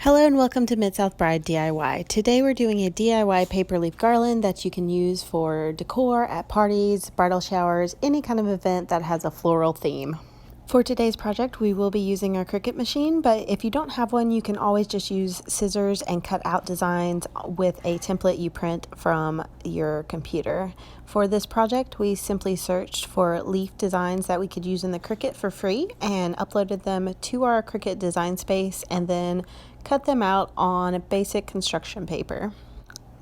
Hello and welcome to Mid-South Bride DIY. Today we're doing a DIY paper leaf garland that you can use for decor at parties, bridal showers, any kind of event that has a floral theme. For today's project, we will be using our Cricut machine, but if you don't have one, you can always just use scissors and cut out designs with a template you print from your computer. For this project, we simply searched for leaf designs that we could use in the Cricut for free and uploaded them to our Cricut design space and then cut them out on basic construction paper.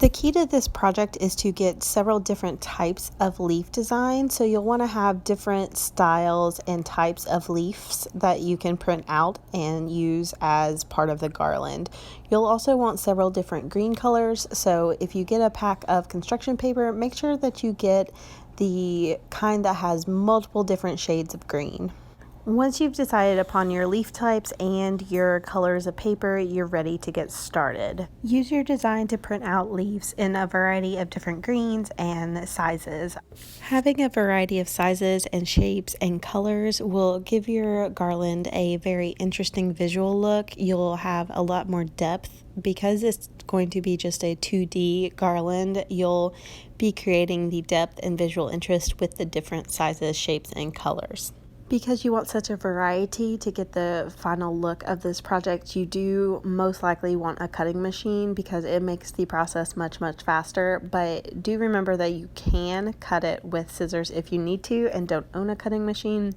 The key to this project is to get several different types of leaf design. So you'll want to have different styles and types of leaves that you can print out and use as part of the garland. You'll also want several different green colors. So if you get a pack of construction paper, make sure that you get the kind that has multiple different shades of green. Once you've decided upon your leaf types and your colors of paper, you're ready to get started. Use your design to print out leaves in a variety of different greens and sizes. Having a variety of sizes and shapes and colors will give your garland a very interesting visual look. You'll have a lot more depth because it's going to be just a 2D garland. You'll be creating the depth and visual interest with the different sizes, shapes, and colors. Because you want such a variety to get the final look of this project, you do most likely want a cutting machine because it makes the process much faster. But do remember that you can cut it with scissors if you need to and don't own a cutting machine.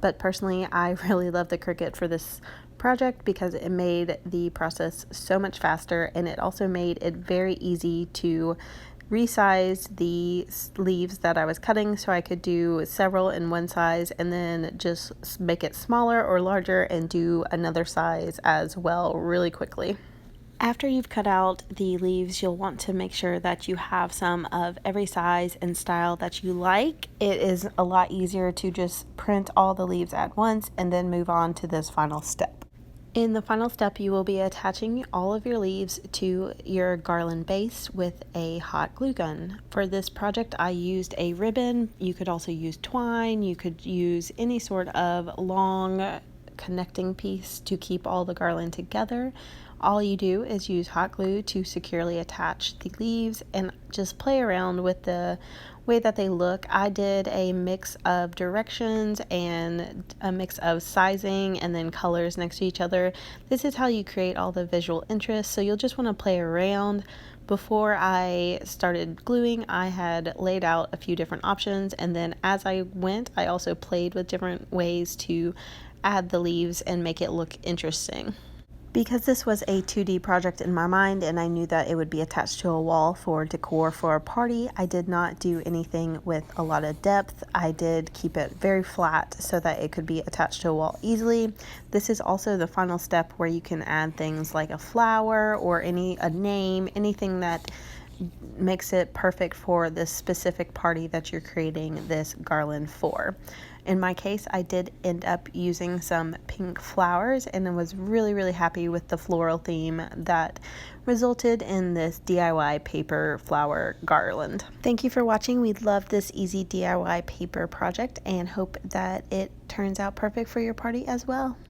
But personally, I really love the Cricut for this project because it made the process so much faster, and it also made it very easy to resize the leaves that I was cutting so I could do several in one size and then just make it smaller or larger and do another size as well really quickly. After you've cut out the leaves, you'll want to make sure that you have some of every size and style that you like. It is a lot easier to just print all the leaves at once and then move on to this final step. In the final step, you will be attaching all of your leaves to your garland base with a hot glue gun. For this project, I used a ribbon. You could also use twine. You could use any sort of long connecting piece to keep all the garland together. All you do is use hot glue to securely attach the leaves and just play around with the way that they look. I did a mix of directions and a mix of sizing and then colors next to each other. This is how you create all the visual interest, so you'll just want to play around. Before I started gluing, I had laid out a few different options, and then as I went, I also played with different ways to add the leaves and make it look interesting. Because this was a 2D project in my mind and I knew that it would be attached to a wall for decor for a party, I did not do anything with a lot of depth. I did keep it very flat so that it could be attached to a wall easily. This is also the final step where you can add things like a flower or a name, anything that makes it perfect for this specific party that you're creating this garland for. In my case, I did end up using some pink flowers and I was really happy with the floral theme that resulted in this DIY paper flower garland. Thank you for watching. We love this easy DIY paper project and hope that it turns out perfect for your party as well.